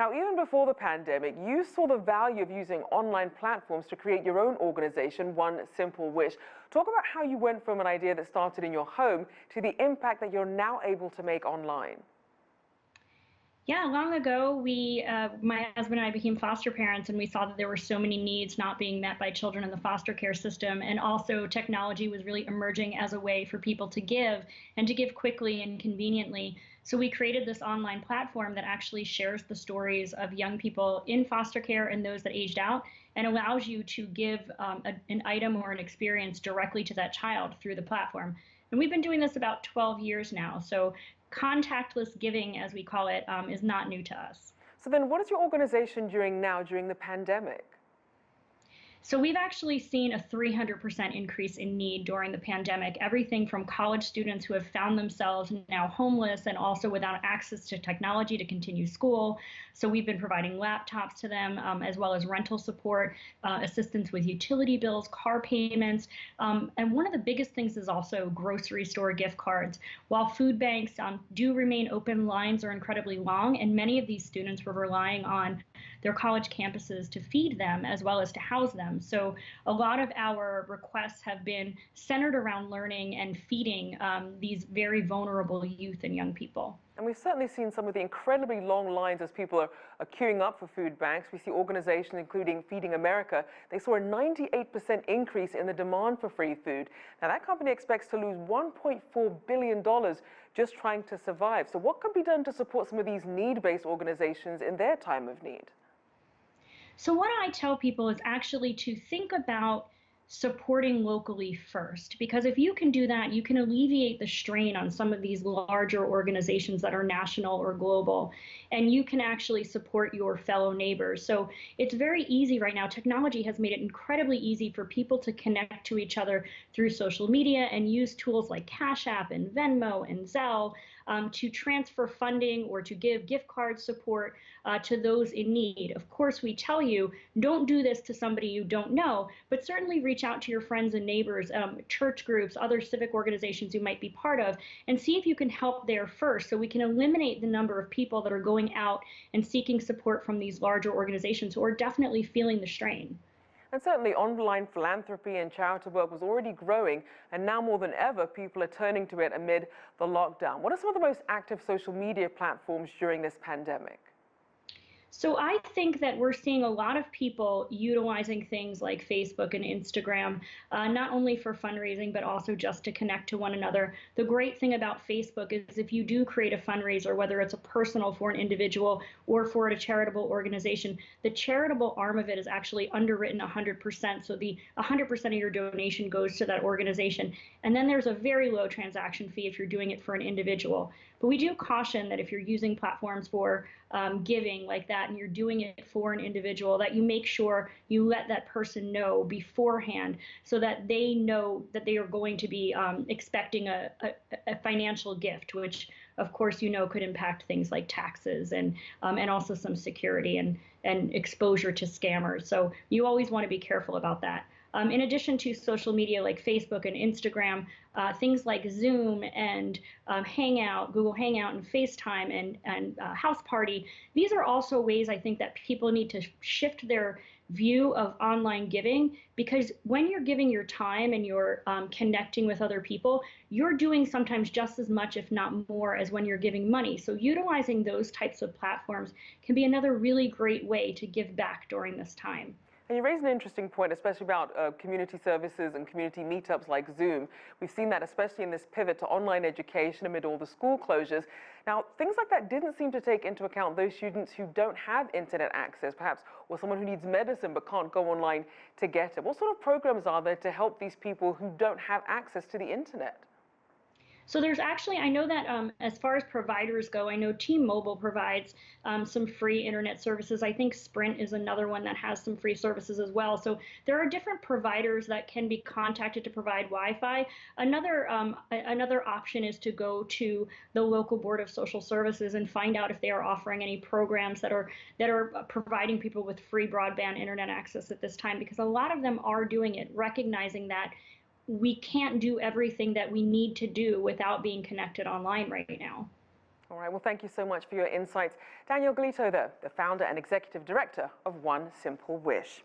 Now, even before the pandemic, you saw the value of using online platforms to create your own organization, One Simple Wish. Talk about how you went from an idea that started in your home to the impact that you're now able to make online. Yeah, long ago, my husband and I became foster parents, and we saw that there were so many needs not being met by children in the foster care system. And also, technology was really emerging as a way for people to give and to give quickly and conveniently. So we created this online platform that actually shares the stories of young people in foster care and those that aged out, and allows you to give an item or an experience directly to that child through the platform. And we've been doing this about 12 years now. So contactless giving, as we call it, is not new to us. So then what is your organization doing now during the pandemic? So we've actually seen a 300% increase in need during the pandemic, everything from college students who have found themselves now homeless and also without access to technology to continue school. So we've been providing laptops to them, as well as rental support, assistance with utility bills, car payments. And one of the biggest things is also grocery store gift cards. While food banks do remain open, lines are incredibly long, and many of these students were relying on their college campuses to feed them as well as to house them. So a lot of our requests have been centered around learning and feeding these very vulnerable youth and young people. And we've certainly seen some of the incredibly long lines as people are queuing up for food banks. We see organizations including Feeding America. They saw a 98% increase in the demand for free food. Now, that company expects to lose $1.4 billion just trying to survive. So what can be done to support some of these need-based organizations in their time of need? So what I tell people is actually to think about supporting locally first, because if you can do that, you can alleviate the strain on some of these larger organizations that are national or global, and you can actually support your fellow neighbors. So it's very easy right now. Technology has made it incredibly easy for people to connect to each other through social media and use tools like Cash App and Venmo and Zelle to transfer funding or to give gift card support to those in need. Of course, we tell you, don't do this to somebody you don't know, but certainly reach out to your friends and neighbors, church groups, other civic organizations you might be part of, and see if you can help there first, so we can eliminate the number of people that are going out and seeking support from these larger organizations who are definitely feeling the strain. And certainly online philanthropy and charitable work was already growing, and now more than ever, people are turning to it amid the lockdown. What are some of the most active social media platforms during this pandemic? So I think that we're seeing a lot of people utilizing things like Facebook and Instagram, not only for fundraising, but also just to connect to one another. The great thing about Facebook is if you do create a fundraiser, whether it's a personal for an individual or for a charitable organization, the charitable arm of it is actually underwritten 100%. So the 100% of your donation goes to that organization. And then there's a very low transaction fee if you're doing it for an individual. But we do caution that if you're using platforms for giving like that and you're doing it for an individual, that you make sure you let that person know beforehand so that they know that they are going to be expecting a financial gift, which of course could impact things like taxes and also some security and exposure to scammers. So you always want to be careful about that. In addition to social media like Facebook and Instagram, things like Zoom and Hangout, Google Hangout and FaceTime and House Party, these are also ways I think that people need to shift their view of online giving, because when you're giving your time and you're connecting with other people, you're doing sometimes just as much, if not more, as when you're giving money. So utilizing those types of platforms can be another really great way to give back during this time. And you raise an interesting point, especially about community services and community meetups like Zoom. We've seen that especially in this pivot to online education amid all the school closures. Now, things like that didn't seem to take into account those students who don't have internet access, perhaps, or someone who needs medicine but can't go online to get it. What sort of programs are there to help these people who don't have access to the internet? So there's actually, I know that as far as providers go, I know T-Mobile provides some free internet services. I think Sprint is another one that has some free services as well. So there are different providers that can be contacted to provide Wi-Fi. Another option is to go to the local Board of Social Services and find out if they are offering any programs that are providing people with free broadband internet access at this time, because a lot of them are doing it, recognizing that we can't do everything that we need to do without being connected online right now. All right, well, thank you so much for your insights. Danielle Gletow, the founder and executive director of One Simple Wish.